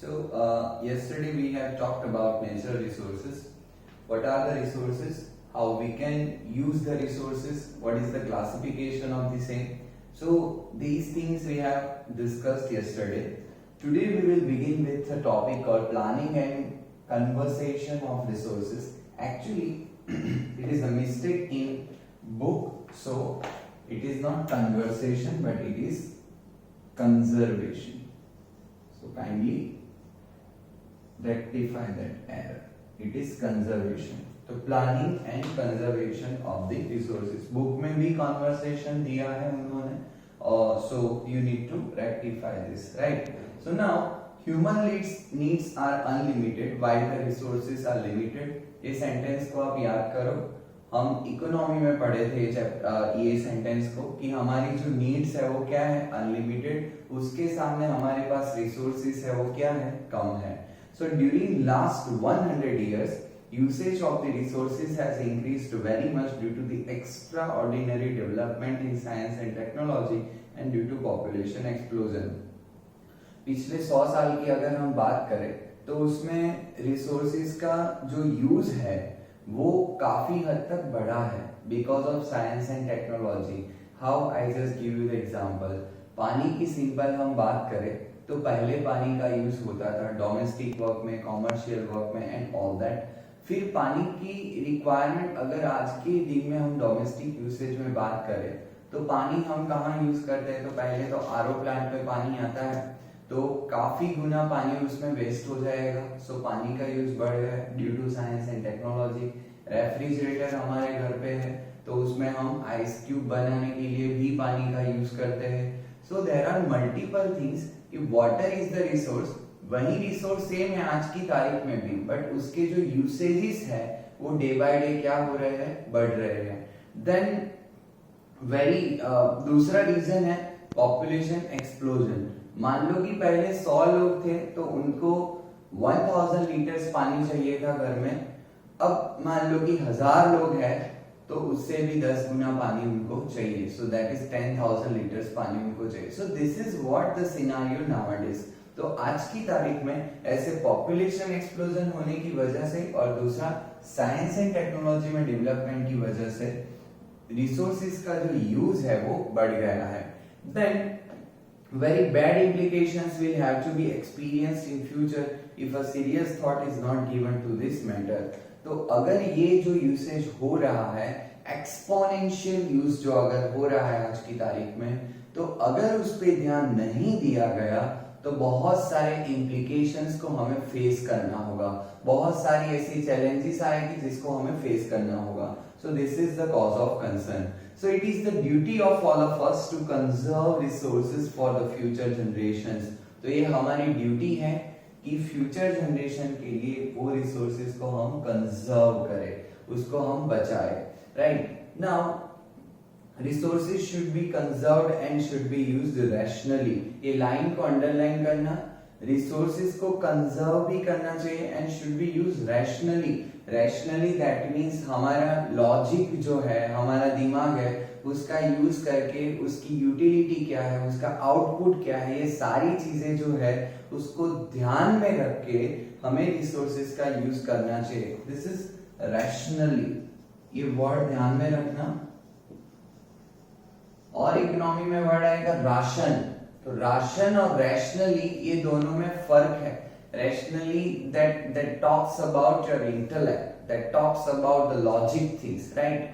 Yesterday we have talked about natural resources. What are the resources? How we can use the resources? What is the classification of the same? So these things we have discussed yesterday. Today we will begin with a topic called planning and conservation of resources. Actually, it is a mistake in book. So it is not conversation, but it is conservation. So kindly rectify that error. It is conservation. तो planning and conservation of the resources. Book में भी conversation दिया है उन्होंने, और so you need to rectify this, right? So now human needs are unlimited while the resources are limited. ये sentence को आप याद करो. हम इकोनॉमी में पढ़े थे ये सेंटेंस को कि हमारी जो नीड्स है वो क्या है? अनलिमिटेड. उसके सामने हमारे पास रिसोर्सेज है वो क्या है? कम है. So during last 100 years, usage of the resources has increased very much due to the extraordinary development in science and technology and due to population explosion. पिछले 100 साल की अगर हम बात करें तो उसमें रिसोर्सेज का जो यूज है वो काफी हद तक बढ़ा है because of science and technology. How? I just give you the example. पानी की सिंपल हम बात करें तो पहले पानी का यूज होता था डोमेस्टिक वर्क में, कॉमर्शियल वर्क में एंड ऑल दैट. फिर पानी की रिक्वायरमेंट अगर आज के दिन में हम डोमेस्टिक यूसेज में बात करें तो पानी हम कहाँ यूज करते हैं? तो पहले तो आरओ प्लांट पे पानी आता है तो काफी गुना पानी उसमें वेस्ट हो जाएगा. सो पानी का यूज बढ़ गया due to science and technology. Refrigerator हमारे घर पे है तो उसमें हम आइस क्यूब बनाने के लिए भी पानी का यूज करते हैं. So there are multiple things. Water is the resource. वही रिसोर्स सेम है आज की तारीख में भी, बट उसके जो यूसेजेस है वो डे बाय डे क्या हो रहे हैं? बढ़ रहे हैं. देन दूसरा रीजन है पॉपुलेशन एक्सप्लोजन. मान लो कि पहले 100 लोग थे तो उनको 1000 लीटर्स पानी चाहिए था घर में. अब मान लो कि 1000 लोग हैं तो उससे भी 10 गुना पानी उनको चाहिए. सो दैट इज 10,000 लीटर्स पानी उनको चाहिए. सो this is what the scenario nowadays. तो आज की तारीख में ऐसे पॉपुलेशन एक्सप्लोजन होने की वजह से और दूसरा साइंस एंड टेक्नोलॉजी में डेवलपमेंट की वजह से रिसोर्सेज का जो यूज है वो बढ़ गया है. Then very bad implications will have to be experienced in future if a serious thought is not given to this matter. तो अगर ये जो यूसेज हो रहा है, एक्सपोनेंशियल यूज जो अगर हो रहा है आज की तारीख में, तो अगर उस पे ध्यान नहीं दिया गया तो बहुत सारे इम्प्लीकेशंस को हमें फेस करना होगा. बहुत सारी ऐसी चैलेंजेस आएगी जिसको हमें फेस करना होगा. So this is the cause of concern. So it is the duty of all of us to conserve resources for the future generations. तो ये हमारी ड्यूटी है कि फ्यूचर जनरेशन के लिए वो रिसोर्सेज को हम कंजर्व करें, उसको हम बचाएं. Right now resources should be conserved and should be used rationally. ये लाइन को अंडरलाइन करना. रिसोर्सेज को कंजर्व भी करना चाहिए and should be used rationally. Rationally that means हमारा लॉजिक जो है, हमारा दिमाग है, उसका यूज करके उसकी यूटिलिटी क्या है, उसका आउटपुट क्या है, ये सारी चीजें जो है उसको ध्यान में रख के हमें रिसोर्सेज का यूज करना चाहिए. This is rationally. ये वर्ड ध्यान में रखना. और इकोनॉमी में वर्ड आएगा राशन. तो राशन और रैशनली ये दोनों में फर्क है. Rationally, that talks about your intellect, that talks about the logic things, right?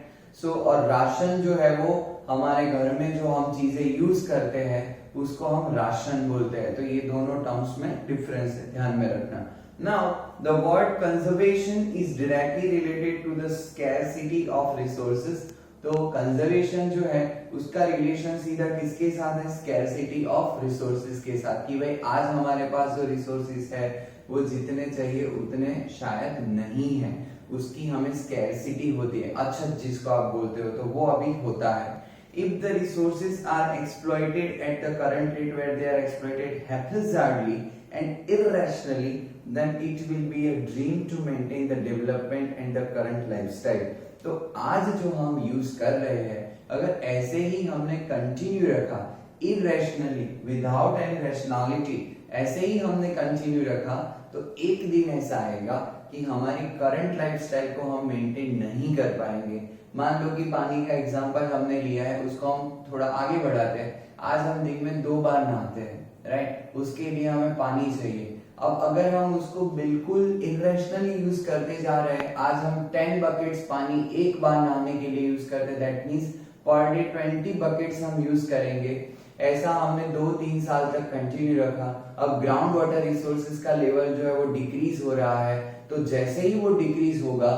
So और राशन जो है वो हमारे घर में जो हम चीजें यूज करते हैं उसको हम राशन बोलते हैं. तो ये दोनों टर्म्स में डिफरेंस है, ध्यान में रखना. Now the word conservation is directly related to the scarcity of resources. तो कंजर्वेशन जो है उसका रिलेशन सीधा किसके साथ है? स्कैरसिटी ऑफ रिसोर्सेज के साथ. कि भाई आज हमारे पास जो रिसोर्सेज है वो जितने चाहिए उतने शायद नहीं है, उसकी हमें स्कैरसिटी होती है. अच्छा, जिसको आप बोलते हो तो वो अभी होता है. If the resources are exploited at the current rate where they are exploited haphazardly and irrationally, then it will be a dream to maintain the development and the current lifestyle. तो आज जो हम यूज कर रहे हैं अगर ऐसे ही हमने कंटिन्यू रखा irrationally without any rationality ऐसे ही हमने कंटिन्यू रखा तो एक दिन ऐसा आएगा कि हमारी करंट लाइफस्टाइल को हम मेंटेन नहीं कर पाएंगे। मान लो कि पानी का एग्जांपल हमने लिया है, उसको हम थोड़ा आगे बढ़ाते हैं। आज हम दिन में 2 बार नहाते हैं, राइट? उसके लिए हमें पानी चाहिए। अब अगर हम उसको बिल्कुल इरेशनली यूज करते जा रहे हैं, आज हम 10 बकेट्स पानी एक बार नहाने के लिए यूज करते हैं, that means per day 20 buckets हम यूज करेंगे। ऐसा हमने 2-3 साल तक कंटिन्यू रखा। अब ग्राउंड वाटर रिसोर्सेज का लेवल जो है वो डिक्रीज हो रहा है, तो जैसे ही वो डिक्रीज होगा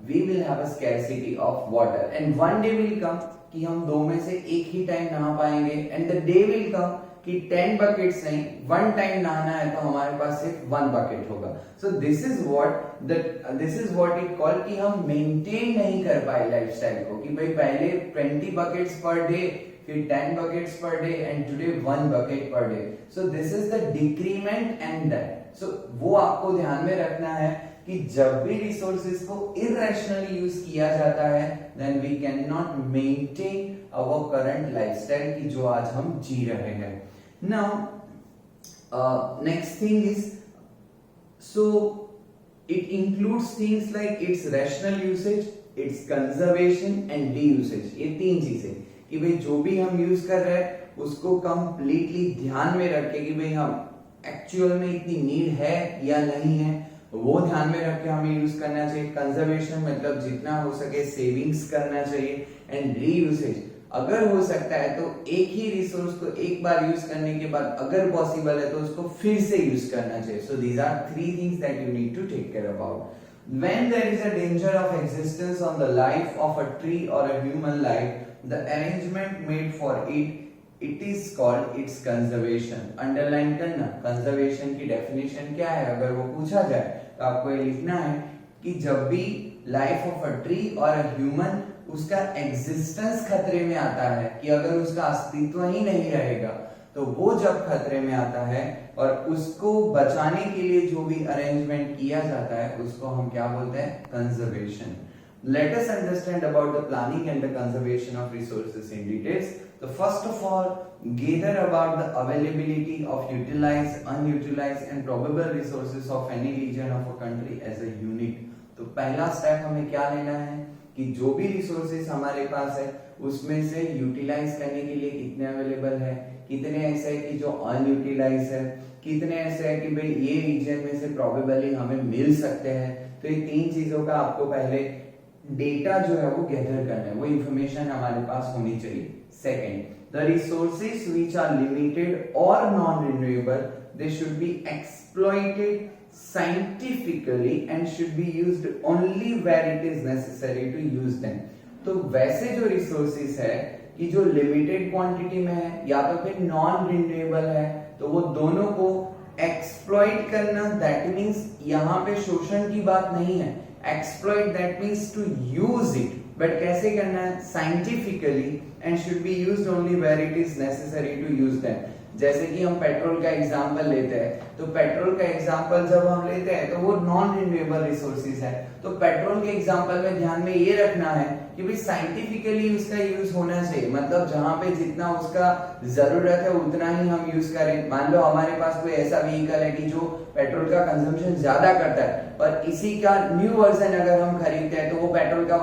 we will have a scarcity of water and one day will come कि हम 2 में से एक ही टाइम नहा पाएंगे and the day will come कि 10 buckets नहीं 1 टाइम नहाना है तो हमारे पास सिर्फ 1 bucket होगा। So this is what it called कि हम maintain नहीं कर पाए लाइफस्टाइल को कि भाई पहले 20 buckets per day फिर 10 buckets per day and today 1 bucket per day। So this is the decrement and that। So वो आपको ध्यान में रखना है कि जब भी रिसोर्सेज को इरेशनली यूज किया जाता है then we can not maintain our current lifestyle की जो आज हम जी रहे हैं। Now next thing is so it includes things like its rational usage, its conservation and reusage. ये 3 चीजें कि भाई जो भी हम यूज कर रहे हैं उसको कंप्लीटली ध्यान में रख के कि भाई हम एक्चुअल में इतनी नीड है या नहीं है, वो ध्यान में रख के हमें यूज करना चाहिए। कंजर्वेशन मतलब जितना हो सके सेविंग्स करना चाहिए एंड रीयूसेज अगर हो सकता है तो एक ही रिसोर्स को एक बार यूज करने के बाद अगर पॉसिबल है तो उसको फिर से यूज करना चाहिए। So these are 3 things that you need to take care about. When there is a danger of existence on the life of a tree or a human life, the arrangement made for it is called its conservation। Underline करना, conservation की definition क्या है अगर वो पूछा जाए तो आपको ये लिखना है कि जब भी लाइफ ऑफ अ ट्री और अ ह्यूमन उसका एग्जिस्टेंस खतरे में आता है कि अगर उसका अस्तित्व ही नहीं रहेगा तो वो जब खतरे में आता है और उसको बचाने के लिए जो भी अरेंजमेंट किया जाता है उसको हम क्या बोलते हैं? Conservation. Let us understand about the planning and the conservation of resources in details. So first of all, gather about the availability of utilized, unutilized and probable resources of any region of a country as a unit। तो पहला step हमें क्या लेना है कि जो भी resources हमारे पास है उसमें से यूटिलाइज करने के लिए कितने अवेलेबल है, कितने ऐसे है कि जो अनयूटिलाइज है, कितने ऐसे है कि भाई ये रीजन में से प्रोबेबली हमें मिल सकते हैं। तो ये 3 चीजों का आपको पहले डेटा जो है वो गैदर करना है, वो इंफॉर्मेशन हमारे पास होनी चाहिए। Second, the resources which are limited और non renewable they should be exploited scientifically and should be used only where it is necessary to use them. तो वैसे जो रिसोर्सेज है कि जो लिमिटेड क्वांटिटी में है या तो फिर नॉन रिन्यूएबल है तो वो दोनों को एक्सप्लॉइट करना, दैट मींस यहाँ पे शोषण की बात नहीं है। Exploit that means to use it, but कैसे करना है? Scientifically and should be used only where it is necessary to use them. जैसे कि हम पेट्रोल का एग्जांपल लेते हैं तो पेट्रोल का एग्जांपल जब हम लेते हैं तो वो नॉन रिन्यूएबल रिसोर्सेज है। तो पेट्रोल के एग्जांपल में ध्यान में ये रखना है कि भाई साइंटिफिकली उसका यूज होना चाहिए, मतलब जहां पे जितना उसका जरूरत है उतना ही हम यूज करें। मान लो हमारे पास कोई ऐसा व्हीकल है कि जो पेट्रोल का कंजम्पशन ज्यादा करता है पर इसी का न्यू वर्जन अगर हम खरीदते हैं तो वो पेट्रोल का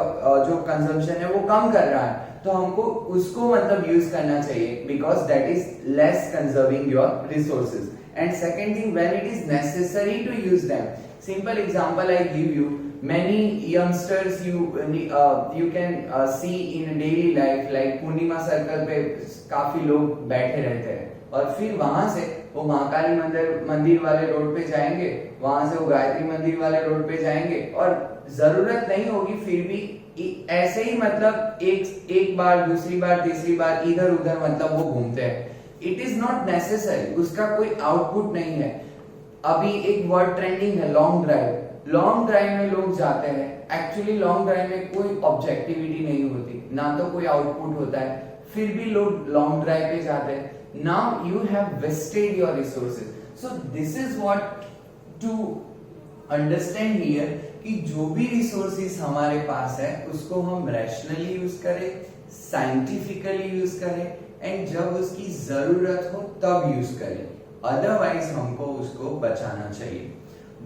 जो कंजम्पशन है वो कम कर रहा है, तो हमको उसको मतलब यूज करना चाहिए because that is less conserving your resources. And second thing, when it is necessary to use them, simple example I give you, many youngsters you can see in daily life like Purnima circle पे काफी लोग बैठे रहते हैं और फिर वहां से वो महाकाली मंदिर वाले रोड पे जाएंगे, वहां से वो गायत्री मंदिर वाले रोड पे जाएंगे और जरूरत नहीं होगी फिर भी ऐसे ही मतलब एक बार, दूसरी बार, तीसरी बार इधर उधर मतलब वो घूमते हैं। इट इज नॉट नेसेसरी, उसका कोई आउटपुट नहीं है। अभी एक वर्ड ट्रेंडिंग है लॉन्ग ड्राइव। लॉन्ग ड्राइव में लोग जाते हैं, एक्चुअली लॉन्ग ड्राइव में कोई ऑब्जेक्टिविटी नहीं होती, ना तो कोई आउटपुट होता है, फिर भी लोग लॉन्ग ड्राइव पे जाते हैं। Now you have wasted your resources. So this is what to understand here कि जो भी रिसोर्सेज हमारे पास है उसको हम रैशनली यूज करें, साइंटिफिकली यूज करें एंड जब उसकी जरूरत हो तब यूज करें। अदरवाइज हमको उसको बचाना चाहिए।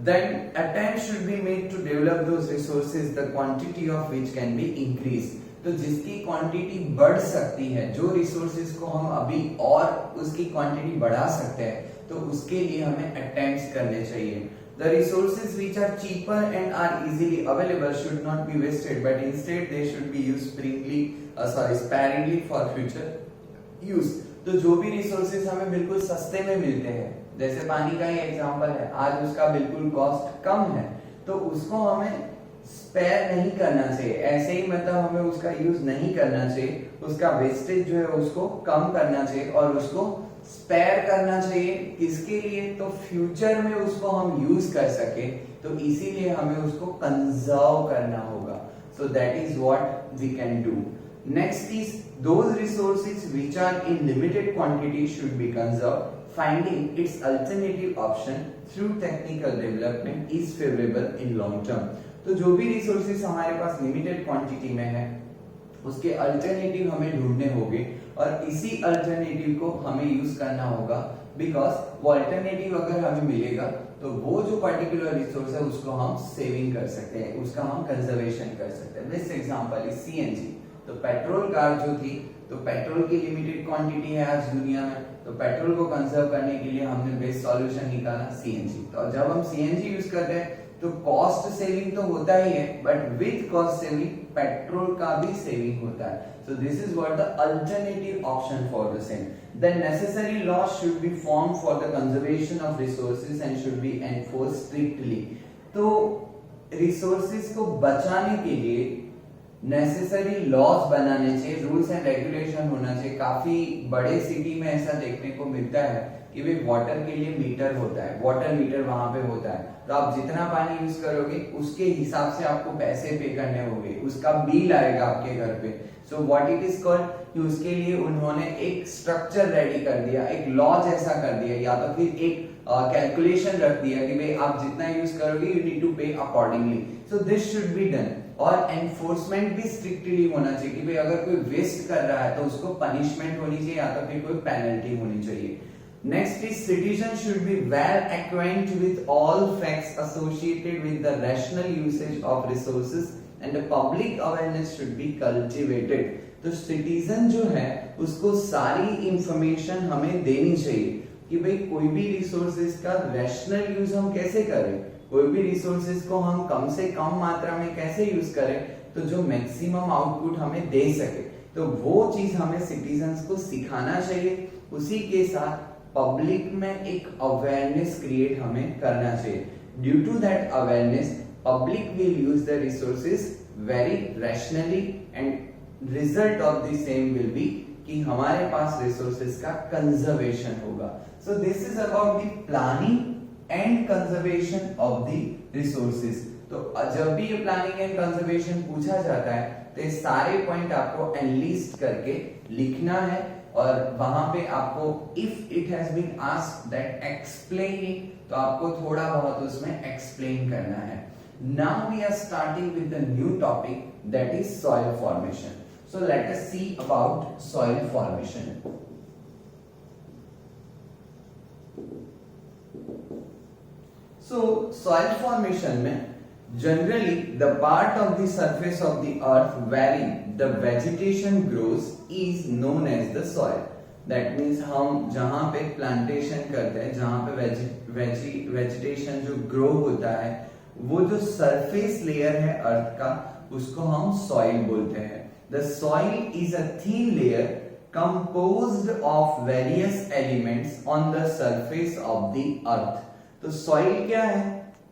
Then attempt should be made to develop those resources, the quantity of which can be increased. तो जिसकी क्वांटिटी बढ़ सकती है, जो रिसोर्सेज को हम अभी और उसकी क्वांटिटी बढ़ा सकते हैं, तो उसके लिए हमें अटेम्प्ट्स करने चाहिए। The resources which are cheaper and are easily available should not be wasted, but instead they should be used sparingly for future use. तो जो भी रिसोर्सेज हमें बिल्कुल सस्ते में मिलते हैं, जैसे पानी का ही एग्जांपल है, आज उसका बिल्कुल कॉस्ट कम है, तो उसको हमें स्पेयर नहीं करना चाहिए, ऐसे ही मतलब हमें उसका यूज नहीं करना चाहिए, उसका वेस्टेज जो है उसको कम करना चाहिए और उसको स्पेयर करना चाहिए। किसके लिए? तो फ्यूचर में उसको हम यूज कर सके, तो इसीलिए हमें उसको कंजर्व करना होगा। So that is what we can do. Next is those resources which are in limited quantity should be conserved. Finding its alternative option through technical development is favorable in long term. तो जो भी resources हमारे पास limited quantity में है, उसके alternative हमें ढूंढने होंगे और इसी अल्टरनेटिव को हमें यूज करना होगा, बिकॉज वो अल्टरनेटिव अगर हमें मिलेगा तो वो जो पर्टिकुलर रिसोर्स है उसको हम सेविंग कर सकते हैं, उसका हम कंजर्वेशन कर सकते हैं। Best example is CNG. तो पेट्रोल कार जो थी, तो पेट्रोल की लिमिटेड क्वांटिटी है आज दुनिया में, तो पेट्रोल को कंजर्व करने के लिए हमने बेस्ट सॉल्यूशन निकाला सीएनजी। तो जब हम सीएनजी यूज करते हैं तो कॉस्ट सेविंग तो होता ही है, but with cost saving petrol का भी सेविंग होता है। So this is what the alternative option for the same. The necessary laws should be form for the conservation of resources and should be enforced strictly. तो resources को बचाने के लिए necessary laws बनाने चाहिए, रूल्स एंड रेगुलेशन होना चाहिए। काफी बड़े सिटी में ऐसा देखने को मिलता है कि भाई वाटर के लिए मीटर होता है, वाटर मीटर वहां पे होता है, तो आप जितना पानी यूज करोगे उसके हिसाब से आपको पैसे पे करने होंगे, उसका बिल आएगा आपके घर पे। So what it is called कि उसके लिए उन्होंने एक स्ट्रक्चर रेडी कर दिया, एक लॉ जैसा कर दिया, या तो फिर एक कैलकुलेशन रख दिया कि भाई आप जितना यूज करोगे यू नीड टू पे accordingly. So this should be done. और एनफोर्समेंट भी स्ट्रिक्टली होना चाहिए कि भाई अगर कोई वेस्ट कर रहा है तो उसको पनिशमेंट होनी चाहिए या तो फिर कोई पेनल्टी होनी चाहिए। Next is citizens should be well acquainted with all facts associated with the rational usage of resources and the public awareness should be cultivated. तो सिटीजन जो है उसको सारी इंफॉर्मेशन हमें देनी चाहिए कि भाई कोई भी रिसोर्सेज का रैशनल यूज हम कैसे करें, कोई भी रिसोर्सेज को हम कम से कम मात्रा में कैसे यूज करें तो जो मैक्सिमम आउटपुट हमें दे सके, तो वो चीज हमें सिटीजन्स को सिखाना चाहिए। उसी के साथ पब्लिक में एक अवेयरनेस क्रिएट हमें करना चाहिए। Due to that awareness public will use the resources very rationally and result of the same will be कि हमारे पास रिसोर्सेज का कंजर्वेशन होगा। So this is about the planning and conservation of the resources. तो जब भी ये planning and conservation पूछा जाता है तो ये सारे पॉइंट आपको एनलिस्ट करके लिखना है और वहां पे आपको if it has been asked that explain, तो आपको थोड़ा बहुत उसमें एक्सप्लेन करना है। Now we are starting with the new topic that is soil formation. So let us see about soil formation. So soil formation में generally the part of the surface of the earth wherein the vegetation grows is known as the soil. That means हम जहाँ पे plantation करते हैं, जहाँ पे vegetation जो grow होता है, वो जो surface layer है earth का, उसको हम soil बोलते हैं। The soil is a thin layer composed of various elements on the surface of the earth. तो सॉइल क्या है?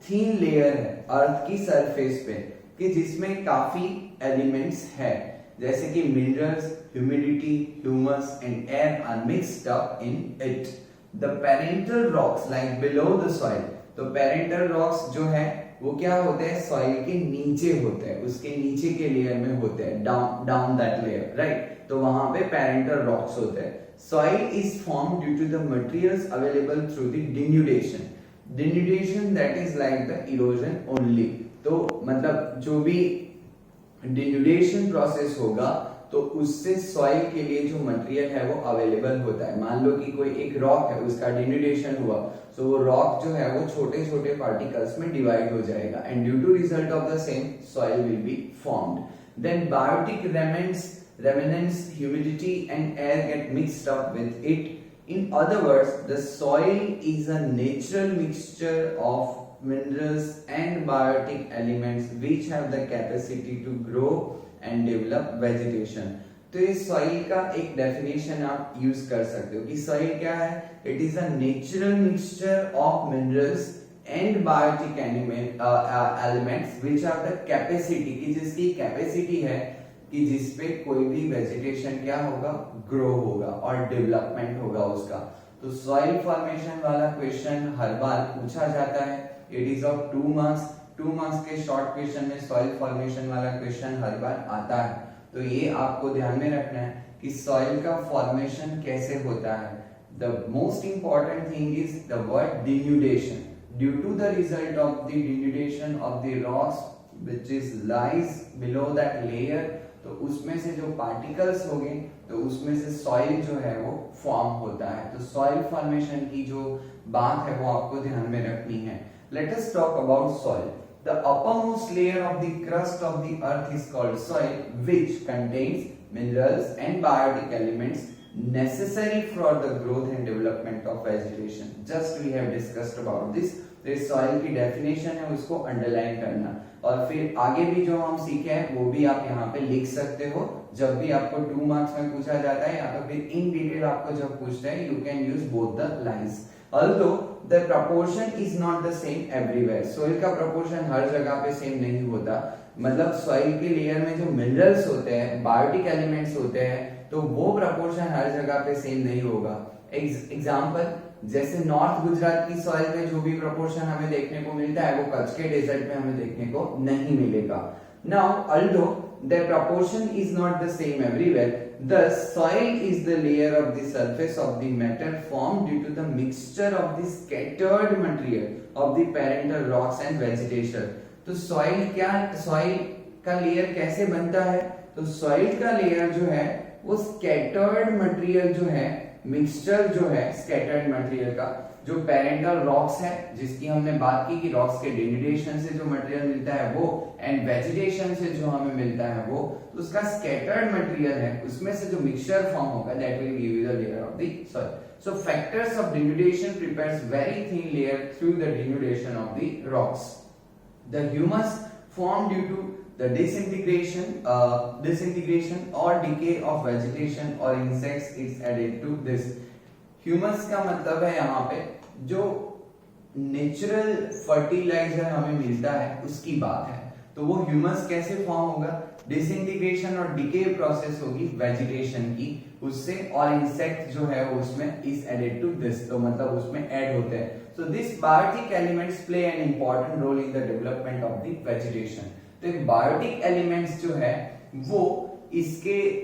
थीन लेयर है अर्थ की सरफेस पे कि जिसमें काफी एलिमेंट्स है, जैसे कि minerals, humidity, humus and air are mixed up in it. The parental rocks like below the soil, तो पेरेंटल रॉक्स जो है वो क्या होते हैं? सॉइल के नीचे होते हैं, उसके नीचे के लेयर में होते हैं, डाउन दैट लेयर, राइट? तो वहां पे पेरेंटल रॉक्स होते हैं। Soil is formed due to the materials available through the denudation. Denudation that is like the erosion only. तो मतलब जो भी डिन्यूडेशन प्रोसेस होगा तो उससे सॉइल के लिए जो मटेरियल है वो अवेलेबल होता है। मान लो कि कोई एक रॉक है, उसका डिन्यूडेशन हुआ, तो वो रॉक जो है वो छोटे छोटे पार्टिकल्स में डिवाइड हो जाएगा and due to result of the same soil will be formed. Then biotic remnants, humidity and air get mixed up with it. In other words, the soil is a natural mixture of minerals and biotic elements which have the capacity to grow and develop vegetation. तो इस soil का एक definition आप use कर सकते हो कि soil क्या है? It is a natural mixture of minerals and biotic elements which are the capacity, की जिसकी कैपेसिटी है कि जिसपे कोई भी वेजिटेशन क्या होगा? ग्रो होगा और डेवलपमेंट होगा उसका। तो सॉइल फॉर्मेशन वाला क्वेश्चन हर बार पूछा जाता है। It is of 2 marks. 2 marks के शॉर्ट क्वेश्चन में सॉइल फॉर्मेशन वाला क्वेश्चन हर बार आता है। तो ये आपको ध्यान में रखना है कि सॉइल का फॉर्मेशन कैसे होता है। The most important thing is the word denudation. Due to the result of the denudation of the rocks which is lies below that layer, तो उसमें से जो पार्टिकल्स होंगे तो उसमें से सॉइल जो है वो फॉर्म होता है। तो सॉइल फॉर्मेशन की जो बात है वो आपको ध्यान में रखनी है। Let us talk about soil. The uppermost layer of the crust of the earth is called soil, which contains minerals and biotic elements necessary for the growth and development of vegetation. Just we have discussed about this. तो इस soil की definition है, उसको underline करना और फिर आगे भी जो हम सीखे हैं वो भी आप यहाँ पे लिख सकते हो जब भी आपको 2 मार्क्स में पूछा जाता है या तो फिर इन डिटेल आपको जब पूछते हैं। You can use both the lines. Although the proportion is not the same everywhere. Soil का प्रपोर्शन हर जगह पे सेम नहीं होता। मतलब सॉइल के लेयर में जो मिनरल्स होते हैं, बायोटिक एलिमेंट्स होते हैं, तो वो प्रपोर्शन हर जगह पे सेम नहीं होगा। एग्जाम्पल, जैसे नॉर्थ गुजरात की सॉइल में जो भी प्रपोर्शन हमें देखने को मिलता है वो कच्छ के डेजर्ट में हमें देखने को नहीं मिलेगा। Now although the proportion is not the same everywhere, the soil is the layer of the surface of the matter formed due to the mixture of the scattered material of the parental rocks and vegetation. तो soil का layer कैसे बनता है? तो soil का layer जो है वो स्कैटर्ड मटेरियल जो है, मिक्सचर जो है स्कैटर्ड मटेरियल का, जो पेरेंटल रॉक्स है जिसकी हमने बात की कि रॉक्स के डिन्यूडेशन से जो मटेरियल मिलता है वो, एंड वेजिटेशन से जो हमें मिलता है वो, तो उसका स्कैटर्ड मटेरियल है, उसमें से जो मिक्सचर फॉर्म होगा that will give you the layer of the soil. So factors of denudation prepares very thin layer through the denudation of the rocks. The humus formed due to the disintegration or decay of vegetation or insects is added to this. Humus का मतलब है यहाँ पे जो natural fertiliser हमें मिलता है उसकी बात है। तो वो ह्यूमस कैसे फॉर्म होगा? डिसइंटीग्रेशन और डिके प्रोसेस होगी वेजिटेशन की उससे, और इंसेक्ट जो है वो उसमें इज एडेड टू दिस, तो मतलब उसमें ऐड होते हैं। So this biotic elements play an important role in the development of the vegetation. तो बायोटिक एलिमेंट्स जो है वो इसके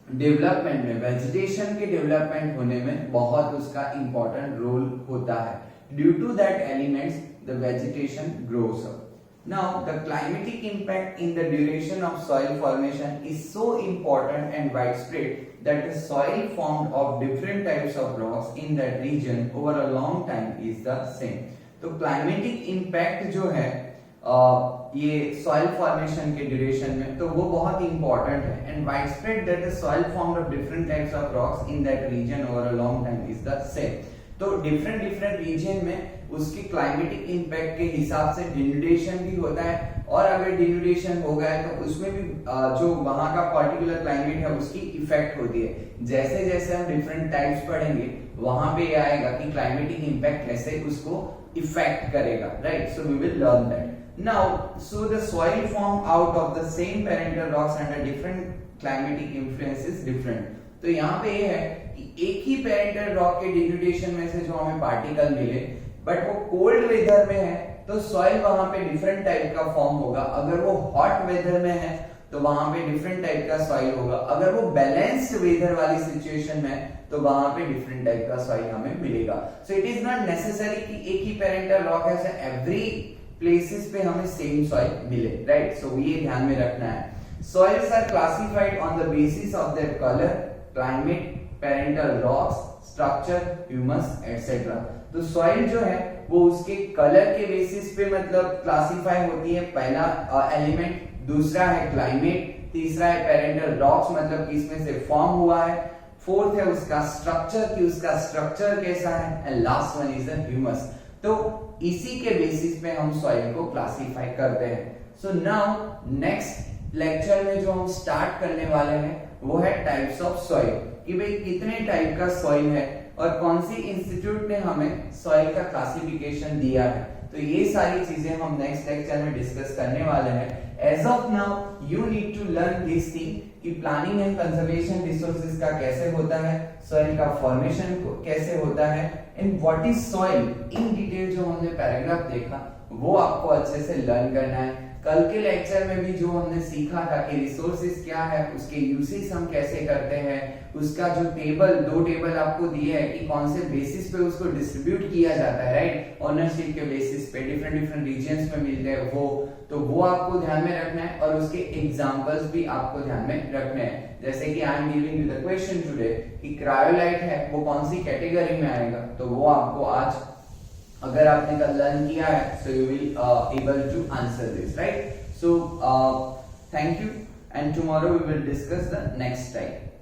डेवलपमेंट में, वेजिटेशन के डेवलपमेंट होने में बहुत उसका इंपॉर्टेंट रोल होता है। Due to that elements the vegetation grows up. Now, the climatic impact in the duration of soil formation is so important and widespread that the soil formed of different types of rocks in that region over a long time is the same. तो climatic impact जो है ये soil formation के duration में, तो वो बहुत important है, and widespread that the soil formed of different types of rocks in that region over a long time is the same. तो डिफरेंट रीजन में उसकी क्लाइमेटिक इंपैक्ट के हिसाब से डिन्यूडेशन भी होता है, और अगर डिन्यूडेशन हो गया तो उसमें भी जो वहां का पर्टिकुलर क्लाइमेट है उसकी इफेक्ट होती है। जैसे जैसे हम डिफरेंट टाइप्स पढ़ेंगे वहां पे आएगा कि क्लाइमेटिक इंपैक्ट कैसे उसको इफेक्ट करेगा, right? So we will learn that now. So the soil form out of the same parental rocks under different climatic influences different. तो यहाँ पे ये है कि एक ही पेरेंटल रॉक के डिन्यूडेशन में से जो हमें पार्टिकल मिले, बट वो कोल्ड वेदर में है तो सॉइल वहां पे डिफरेंट टाइप का फॉर्म होगा। अगर वो हॉट वेदर में है तो वहां पे डिफरेंट टाइप का सॉइल होगा। अगर वो बैलेंस्ड वेदर वाली सिचुएशन में है तो वहां पे डिफरेंट टाइप का सॉइल हमें मिलेगा। So it is not necessary कि एक ही पेरेंटल रॉक है एवरी प्लेसेस पे हमें सेम सॉइल मिले, राइट? सो ये ध्यान में रखना है। Soils are classified on the basis of their color, climate, parental rocks, structure, humus, etc. तो सॉइल जो है वो उसके कलर के बेसिस पे मतलब क्लासिफाई होती है, पहला एलिमेंट, दूसरा है क्लाइमेट, तीसरा है पेरेंटल रॉक्स मतलब कि इसमें से फॉर्म हुआ है, फोर्थ है उसका स्ट्रक्चर कि उसका स्ट्रक्चर कैसा है, and last one is the humus. तो इसी के बेसिस पे हम सॉइल को क्लासिफाई करते हैं। सो नाउ नेक्स्ट लेक्चर में जो हम स्टार्ट करने वाले हैं वो है टाइप्स ऑफ सॉइल, कि भाई कितने टाइप का सॉइल है और कौन सी इंस्टीट्यूट ने हमें सॉइल का क्लासिफिकेशन दिया है। तो ये सारी चीजें हम नेक्स्ट लेक्चर में डिस्कस करने वाले हैं। As of now you need to learn this thing कि प्लानिंग एंड कंजर्वेशन रिसोर्सेज का कैसे होता है, सॉइल का फॉर्मेशन कैसे होता है, and what is soil in detail जो हमने पैराग्राफ देखा वो आपको अच्छे से लर्न करना है। कल के लेक्चर में भी जो हमने सीखा था कि रिसोर्सेज क्या है, उसके यूसेज हम कैसे करते हैं, उसका जो टेबल, दो टेबल आपको दिए है कि कौन से बेसिस पे उसको डिस्ट्रीब्यूट किया जाता है, राइट, ओनरशिप के बेसिस पे डिफरेंट डिफरेंट रीजन्स में मिलते हैं वो, तो वो आपको ध्यान में रखना है और उसके एग्जांपल्स भी आपको ध्यान में रखने हैं। जैसे कि I am giving you the question today कि क्रायोलाइट है वो कौन सी कैटेगरी में आएगा, तो वो आपको आज अगर आपने कल लर्न किया है so you will able to answer this, right. So thank you and tomorrow we will discuss the next type.